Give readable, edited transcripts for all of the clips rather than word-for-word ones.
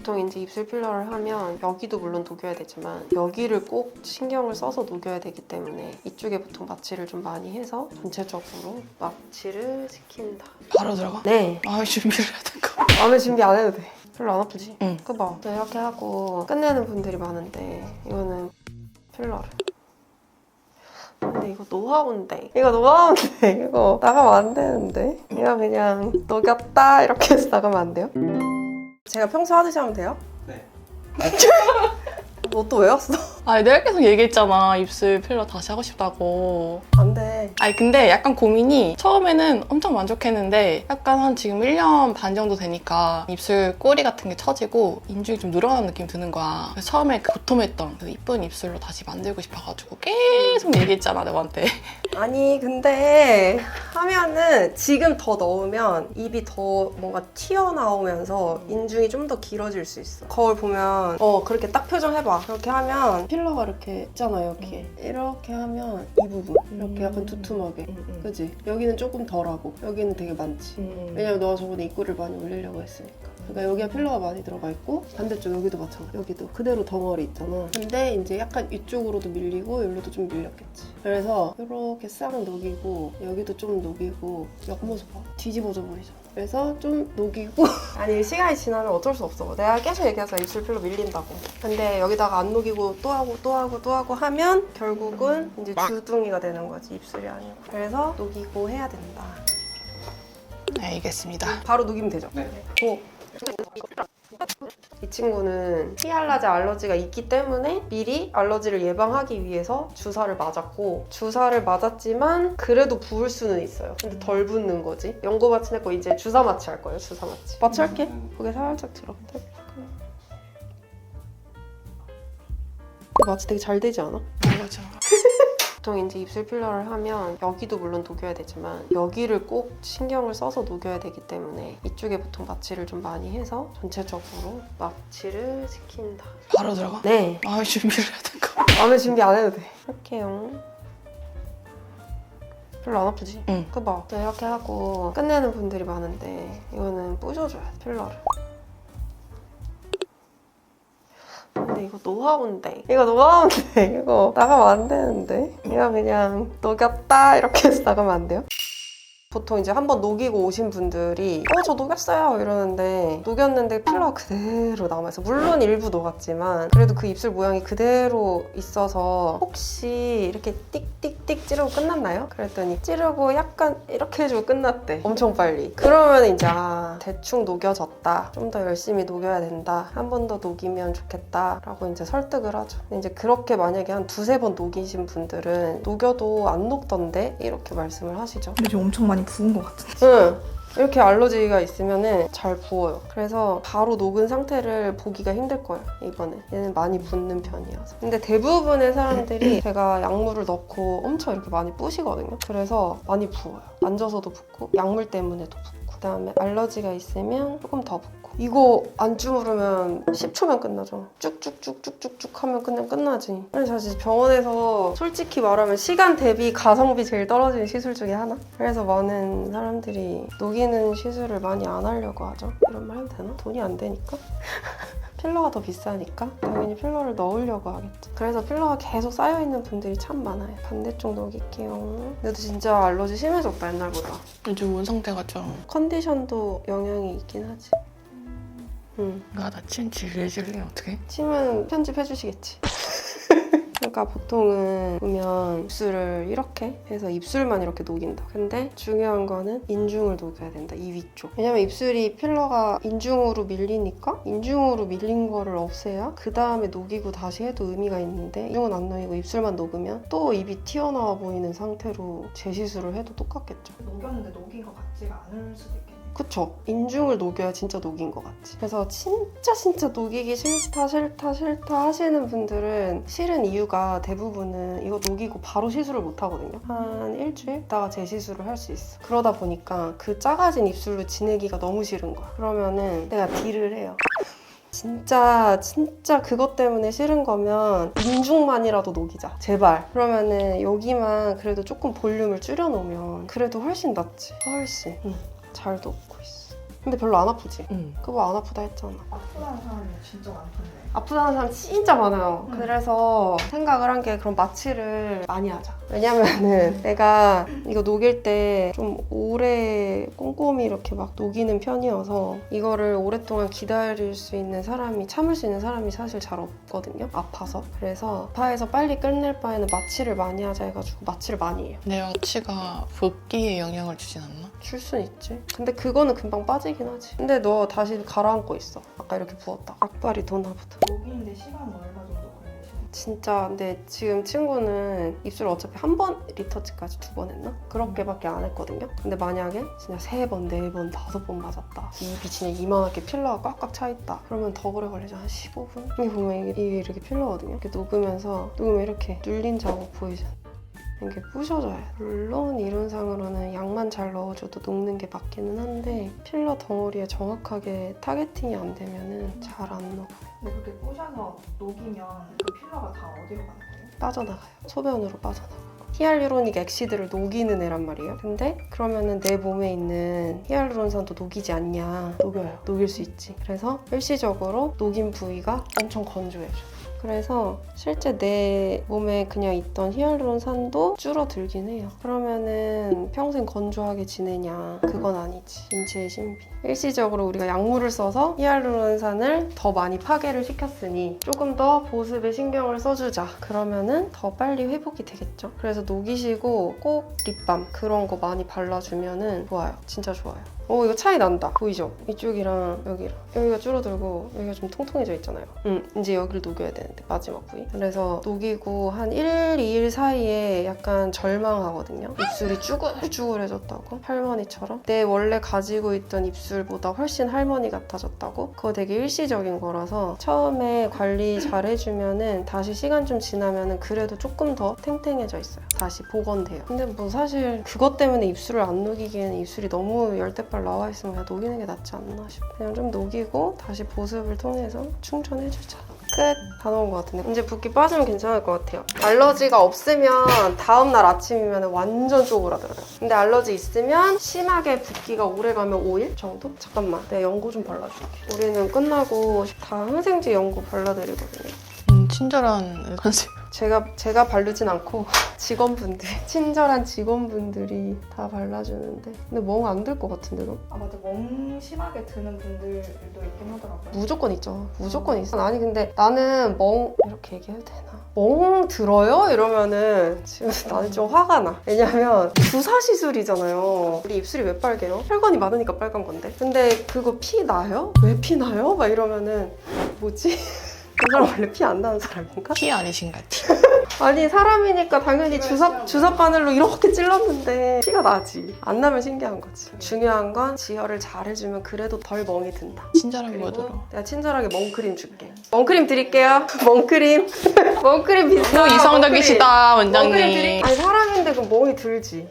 보통 이제 입술 필러를 하면 여기도 물론 녹여야 되지만 여기를 꼭 신경을 써서 녹여야 되기 때문에 이쪽에 보통 마취를 좀 많이 해서 전체적으로 마취를 시킨다. 바로 들어가? 네. 아, 준비를 해야 될까? 마음의 준비 안 해도 돼. 별로 안 아프지? 응. 그봐. 이렇게 하고 끝내는 분들이 많은데 이거는 필러를. 근데 이거 노하우인데 이거 나가면 안 되는데 이거 그냥 녹였다 이렇게 해서 나가면 안 돼요? 제가 평소 하듯이 하면 돼요? 네. 너 또 왜 왔어? 아니, 내가 계속 얘기했잖아. 입술 필러 다시 하고 싶다고. 안 돼. 아니, 근데 약간 고민이 처음에는 엄청 만족했는데 약간 한 지금 1년 반 정도 되니까 입술 꼬리 같은 게 처지고 인중이 좀 늘어나는 느낌이 드는 거야. 그래서 처음에 그 고통했던 그 이쁜 입술로 다시 만들고 싶어가지고 계속 얘기했잖아, 너한테. 아니 근데 하면은 지금 더 넣으면 입이 더 뭔가 튀어나오면서 인중이 좀 더 길어질 수 있어. 거울 보면 그렇게 딱 표정해봐. 그렇게 하면 필러가 이렇게 있잖아 여기에. 이렇게 하면 이 부분 이렇게 약간 두툼하게. 그치? 여기는 조금 덜하고 여기는 되게 많지. 왜냐면 너가 저번에 입꼬리를 많이 올리려고 했으니까. 그러니까 여기가 필러가 많이 들어가 있고 반대쪽 여기도 마찬가지. 여기도 그대로 덩어리 있잖아. 근데 이제 약간 이쪽으로도 밀리고 여기로도 좀 밀렸겠지. 그래서 이렇게 싹 녹이고 여기도 좀 녹이고 옆모습 봐. 뒤집어져 보이죠? 그래서 좀 녹이고 아니 시간이 지나면 어쩔 수 없어. 내가 계속 얘기하잖아 입술 필러 밀린다고. 근데 여기다가 안 녹이고 또 하고 하면 결국은 이제 주둥이가 되는 거지 입술이 아니고. 그래서 녹이고 해야 된다. 알겠습니다. 바로 녹이면 되죠? 네. 이 친구는 히알라제 알러지가 있기 때문에 미리 알러지를 예방하기 위해서 주사를 맞았고 주사를 맞았지만 그래도 부을 수는 있어요. 근데 덜 붓는 거지. 연고 마취했고 이제 주사 마취 할 거예요. 주사 마취. 마취할게. 고개 살짝 들어. 마취 되게 잘 되지 않아? 맞아. 보통 이제 입술 필러를 하면 여기도 물론 녹여야 되지만 여기를 꼭 신경을 써서 녹여야 되기 때문에 이쪽에 보통 마취를 좀 많이 해서 전체적으로 마취를 시킨다. 바로 들어가? 네. 아, 준비를 해야 될까? 마음의 준비 안 해도 돼. 할게요. 별로 안 아프지? 응. 그봐. 이렇게 하고 끝내는 분들이 많은데 이거는 부셔줘야 돼, 필러를. 근데 이거 노하우인데 이거 나가면 안 되는데 이거 그냥 녹였다 이렇게 해서 나가면 안 돼요? 보통 이제 한번 녹이고 오신 분들이 저 녹였어요 이러는데 녹였는데 필러가 그대로 남아있어. 물론 일부 녹았지만 그래도 그 입술 모양이 그대로 있어서 혹시 이렇게 띡띡띡 찌르고 끝났나요? 그랬더니 찌르고 약간 이렇게 해주고 끝났대. 엄청 빨리. 그러면 이제 대충 녹여졌다. 좀 더 열심히 녹여야 된다. 한 번 더 녹이면 좋겠다 라고 이제 설득을 하죠. 근데 이제 그렇게 만약에 한 두세 번 녹이신 분들은 녹여도 안 녹던데 이렇게 말씀을 하시죠. 요즘 엄청 많이 부은 것 같은데. 응. 이렇게 알러지가 있으면 잘 부어요. 그래서 바로 녹은 상태를 보기가 힘들 거예요, 이번에. 얘는 많이 붓는 편이어서. 근데 대부분의 사람들이 제가 약물을 넣고 엄청 이렇게 많이 부시거든요. 그래서 많이 부어요. 만져서도 붓고 약물 때문에도 붓고. 그다음에 알러지가 있으면 조금 더 붓고. 이거 안 주무르면 10초면 끝나죠. 쭉쭉쭉쭉쭉쭉 하면 그냥 끝나지. 그래서 사실 병원에서 솔직히 말하면 시간 대비 가성비 제일 떨어지는 시술 중에 하나? 그래서 많은 사람들이 녹이는 시술을 많이 안 하려고 하죠. 이런 말 해도 되나? 돈이 안 되니까? 필러가 더 비싸니까 당연히 필러를 넣으려고 하겠죠. 그래서 필러가 계속 쌓여있는 분들이 참 많아요. 반대쪽 녹일게요. 근데도 진짜 알러지 심해졌다 옛날보다. 요즘 온 상태가 좀. 컨디션도 영향이 있긴 하지. 나 침 질질리면 어떡해? 침은 편집해 주시겠지. 그러니까 보통은 보면 입술을 이렇게 해서 입술만 이렇게 녹인다. 근데 중요한 거는 인중을 녹여야 된다. 이 위쪽. 왜냐면 입술이 필러가 인중으로 밀리니까 인중으로 밀린 거를 없애야 그 다음에 녹이고 다시 해도 의미가 있는데 인중은 안 녹이고 입술만 녹으면 또 입이 튀어나와 보이는 상태로 재시술을 해도 똑같겠죠. 녹였는데 녹인 것 같지가 않을 수도 있겠네. 그쵸? 인중을 녹여야 진짜 녹인 것 같지. 그래서 진짜 녹이기 싫다 하시는 분들은 싫은 이유가 대부분은 이거 녹이고 바로 시술을 못 하거든요. 한 일주일 있다가 재시술을 할 수 있어. 그러다 보니까 그 작아진 입술로 지내기가 너무 싫은 거야. 그러면은 내가 딜을 해요. 진짜 그것 때문에 싫은 거면 인중만이라도 녹이자 제발. 그러면은 여기만 그래도 조금 볼륨을 줄여놓으면 그래도 훨씬 낫지. 훨씬 잘 녹고 있어. 근데 별로 안 아프지? 응. 그거 안 아프다 했잖아. 아프다는 사람이 진짜 많던데. 아프다는 사람 진짜 많아요. 그래서 생각을 한 게 그럼 마취를 많이 하자. 왜냐면은 내가 이거 녹일 때 좀 오래 꼼꼼히 이렇게 막 녹이는 편이어서 이거를 오랫동안 기다릴 수 있는 사람이, 참을 수 있는 사람이 사실 잘 없거든요. 아파서. 그래서 아파해서 빨리 끝낼 바에는 마취를 많이 하자 해가지고 마취를 많이 해요. 내 마취가 붓기에 영향을 주진 않나? 줄 순 있지. 근데 그거는 금방 빠지긴 하지. 근데 너 다시 가라앉고 있어. 아까 이렇게 부었다. 악발이 도나 보다. 녹이는데 시간 얼마 정도 걸리시나요? 진짜 근데 지금 친구는 입술 어차피 한 번 리터치까지 2번 했나? 그렇게밖에 안 했거든요. 근데 만약에 진짜 3번, 4번, 5번 맞았다. 입이 진짜 이만하게 필러가 꽉꽉 차 있다. 그러면 더 오래 걸리죠. 한 15분? 이게 보면 이게 이렇게 필러거든요. 이렇게 녹으면 이렇게 눌린 자국 보이죠? 이게 부셔져요. 물론 이론상으로는 약만 잘 넣어줘도 녹는 게 맞기는 한데 필러 덩어리에 정확하게 타겟팅이 안 되면 잘 안 녹아요. 근데 그렇게 부셔서 녹이면 그 필러가 다 어디로 가는 거예요? 빠져나가요. 소변으로 빠져나가요. 히알루로닉 액시드를 녹이는 애란 말이에요. 근데 그러면은 내 몸에 있는 히알루론산도 녹이지 않냐? 녹여요. 녹일 수 있지. 그래서 일시적으로 녹인 부위가 엄청 건조해져. 그래서 실제 내 몸에 그냥 있던 히알루론산도 줄어들긴 해요. 그러면은 평생 건조하게 지내냐? 그건 아니지. 인체의 신비. 일시적으로 우리가 약물을 써서 히알루론산을 더 많이 파괴를 시켰으니 조금 더 보습에 신경을 써주자. 그러면은 더 빨리 회복이 되겠죠. 그래서 녹이시고 꼭 립밤 그런 거 많이 발라주면은 좋아요. 진짜 좋아요. 이거 차이 난다. 보이죠? 이쪽이랑 여기랑. 여기가 줄어들고 여기가 좀 통통해져 있잖아요. 이제 여기를 녹여야 되는데 마지막 부위. 그래서 녹이고 한 1, 2일 사이에 약간 절망하거든요. 입술이 쭈글쭈글해졌다고. 할머니처럼. 내 원래 가지고 있던 입술보다 훨씬 할머니 같아졌다고. 그거 되게 일시적인 거라서 처음에 관리 잘 해주면은 다시 시간 좀 지나면은 그래도 조금 더 탱탱해져 있어요. 다시 복원돼요. 근데 뭐 사실 그것 때문에 입술을 안 녹이기에는 입술이 너무 열대빨 나와 있으면 그냥 녹이는 게 낫지 않나 싶어. 그냥 좀 녹이고 다시 보습을 통해서 충전해주자. 끝! 다 넣은 것 같은데 이제 붓기 빠지면 괜찮을 것 같아요. 알러지가 없으면 다음날 아침이면 완전 쪼그라들어요. 근데 알러지 있으면 심하게 붓기가 오래가면 5일 정도? 잠깐만 내가 연고 좀 발라줄게. 우리는 끝나고 다 항생제 연고 발라드리거든요. 친절한 컨셉. 제가 바르진 않고 친절한 직원분들이 다 발라주는데 근데 멍 안 들 것 같은데 너? 아 맞아, 멍 심하게 드는 분들도 있긴 하더라고요. 무조건 있죠. 무조건 있어. 아니 근데 나는 멍 이렇게 얘기해도 되나? 멍 들어요? 이러면은 지금 나는 좀 화가 나. 왜냐면 주사 시술이잖아요. 우리 입술이 왜 빨개요? 혈관이 많으니까 빨간 건데. 근데 그거 피 나요? 왜 피 나요? 막 이러면은 뭐지? 그 사람 원래 피 안 나는 사람인가? 피 아니신가? 아니 사람이니까 당연히 주사 바늘로 이렇게 찔렀는데 피가 나지. 안 나면 신기한 거지. 중요한 건 지혈을 잘 해주면 그래도 덜 멍이 든다. 친절한 그리고 모드로. 내가 친절하게 멍크림 줄게. 멍크림 드릴게요. 멍크림. 멍크림 비싸. 너무 이성적이시다, 멍크림 원장님. 드릴게요. 아니 사람인데 그럼 멍이 들지.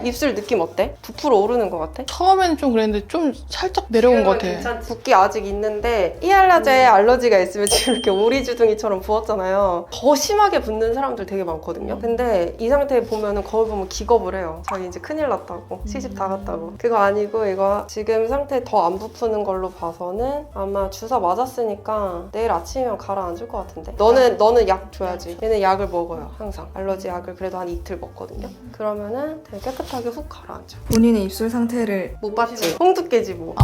입술 느낌 어때? 부풀어 오르는 것 같아? 처음에는 좀 그랬는데 좀 살짝 내려온 것 같아. 붓기 아직 있는데 히알라제에 알러지가 있으면 지금 이렇게 오리주둥이처럼 부었잖아요. 더 심하게 붓는 사람들 되게 많거든요. 근데 이 상태에 보면은 거울 보면 기겁을 해요. 자기 이제 큰일 났다고. 시집 다 갔다고. 그거 아니고 이거 지금 상태 더 안 부푸는 걸로 봐서는 아마 주사 맞았으니까 내일 아침이면 가라앉을 것 같은데. 너는 약 줘야지. 얘는 약을 먹어요. 항상. 알러지 약을 그래도 한 이틀 먹거든요. 그러면은 되게 깨끗하게 훅 가라앉아. 본인의 입술 상태를 못 봤지? 홍두깨지 뭐.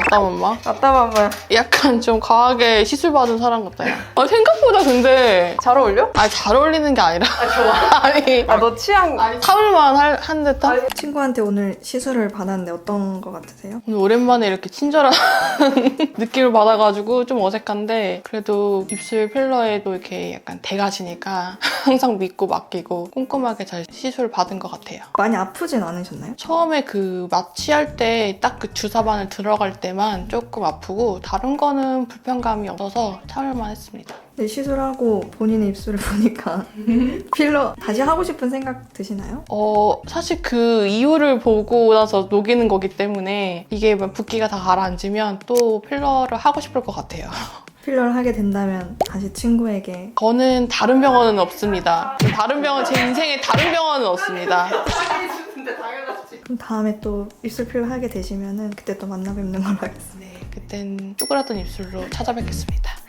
잠깐만. 아따맘마. 약간 좀 과하게 시술 받은 사람 같다. 야. 생각보다 근데 잘 어울려? 잘 어울리는 게 아니라. 좋아. 아니 너 취향. 참을만 한 듯한? 친구한테 오늘 시술을 받았는데 어떤 거 같으세요? 오늘 오랜만에 이렇게 친절한 느낌을 받아가지고 좀 어색한데 그래도 입술 필러에도 이렇게 약간 대가시니까 항상 믿고 맡기고 꼼꼼하게 잘 시술을 받은 것 같아요. 많이 아프진 않으셨나요? 처음에 그 마취할 때 딱 그 주사바늘 들어갈 때만 조금 아프고 다른 거는 불편감이 없어서 참을만 했습니다. 네, 시술하고 본인의 입술을 보니까 필러 다시 하고 싶은 생각 드시나요? 사실 그 이유를 보고 나서 녹이는 거기 때문에 이게 붓기가 다 가라앉으면 또 필러를 하고 싶을 것 같아요. 필러를 하게 된다면 다시 친구에게 저는 다른 병원은 없습니다. 제 인생에 다른 병원은 없습니다. 그럼 다음에 또 입술 필러 하게 되시면은 그때 또 만나 뵙는 걸로 하겠습니다. 네, 그땐 쪼그라든 입술로 찾아뵙겠습니다.